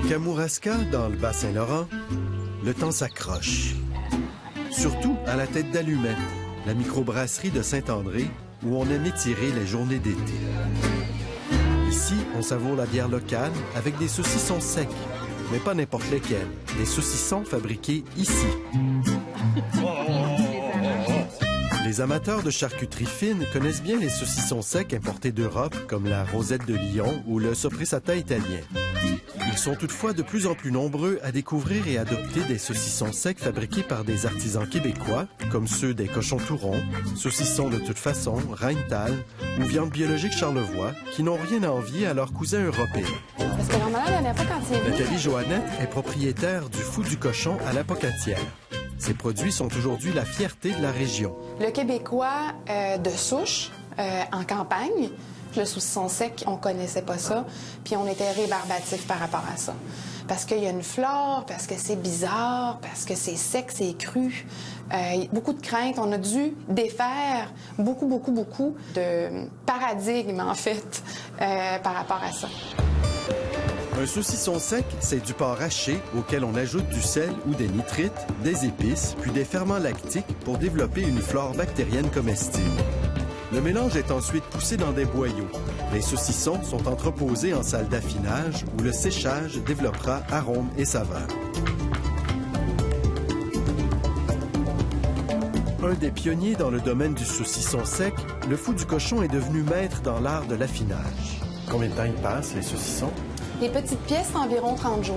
Kamouraska, dans le Bas-Saint-Laurent, le temps s'accroche. Surtout à la Tête d'Allumette, la microbrasserie de Saint-André, où on aime étirer les journées d'été. Ici, on savoure la bière locale avec des saucissons secs, mais pas n'importe lesquels, des saucissons fabriqués ici. Les amateurs de charcuterie fine connaissent bien les saucissons secs importés d'Europe, comme la Rosette de Lyon ou le Soppressata italien. Ils sont toutefois de plus en plus nombreux à découvrir et adopter des saucissons secs fabriqués par des artisans québécois, comme ceux des Cochons Tourons, Saucissons de toute façon, Rheintal ou Viande biologique Charlevoix, qui n'ont rien à envier à leurs cousins européens. Parce que normalement, la dernière fois, quand c'est venu... Nathalie Joannette est propriétaire du Fou du Cochon à la Pocatière. Ces produits sont aujourd'hui la fierté de la région. Le Québécois de souche, en campagne, le saucisson sec, on connaissait pas ça, puis on était rébarbatif par rapport à ça. Parce qu'il y a une flore, parce que c'est bizarre, parce que c'est sec, c'est cru. Beaucoup de craintes. On a dû défaire beaucoup de paradigmes, en fait, par rapport à ça. Un saucisson sec, c'est du porc haché auquel on ajoute du sel ou des nitrites, des épices, puis des ferments lactiques pour développer une flore bactérienne comestible. Le mélange est ensuite poussé dans des boyaux. Les saucissons sont entreposés en salle d'affinage où le séchage développera arômes et saveurs. Un des pionniers dans le domaine du saucisson sec, le Fou du Cochon est devenu maître dans l'art de l'affinage. Combien de temps ils passent, les saucissons? Les petites pièces, environ 30 jours.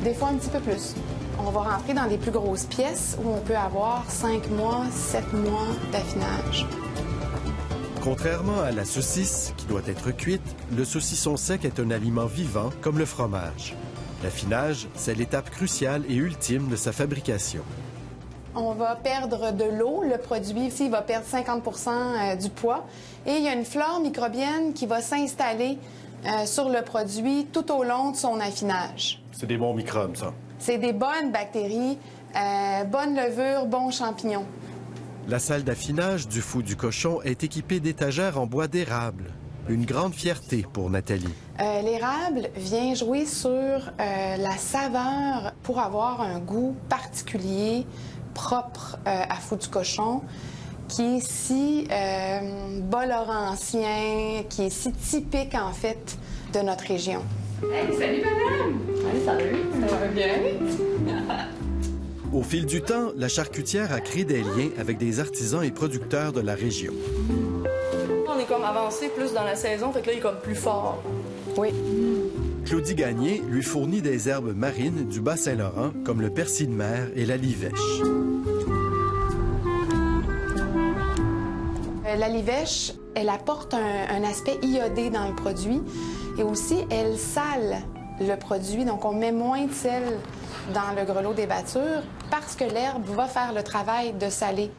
Des fois, un petit peu plus. On va rentrer dans des plus grosses pièces où on peut avoir 5 mois, 7 mois d'affinage. Contrairement à la saucisse, qui doit être cuite, le saucisson sec est un aliment vivant, comme le fromage. L'affinage, c'est l'étape cruciale et ultime de sa fabrication. On va perdre de l'eau. Le produit ici va perdre 50 du poids. Et il y a une flore microbienne qui va s'installer sur le produit tout au long de son affinage. C'est des bons microbes, ça. C'est des bonnes bactéries, bonnes levures, bons champignons. La salle d'affinage du Fou du Cochon est équipée d'étagères en bois d'érable. Une grande fierté pour Nathalie. L'érable vient jouer sur la saveur pour avoir un goût particulier, propre à Fou du Cochon, qui est si bas-laurentien, qui est si typique, en fait, de notre région. Hey, salut, madame! Hey, salut! Ça va bien? Au fil du temps, la charcutière a créé des liens avec des artisans et producteurs de la région. On est comme avancé plus dans la saison, fait que là, il est comme plus fort. Oui. Claudie Gagné lui fournit des herbes marines du Bas-Saint-Laurent, comme le persil de mer et la livèche. La livèche, elle apporte un aspect iodé dans le produit et aussi, elle sale le produit. Donc, on met moins de sel dans le grelot des battures parce que l'herbe va faire le travail de saler.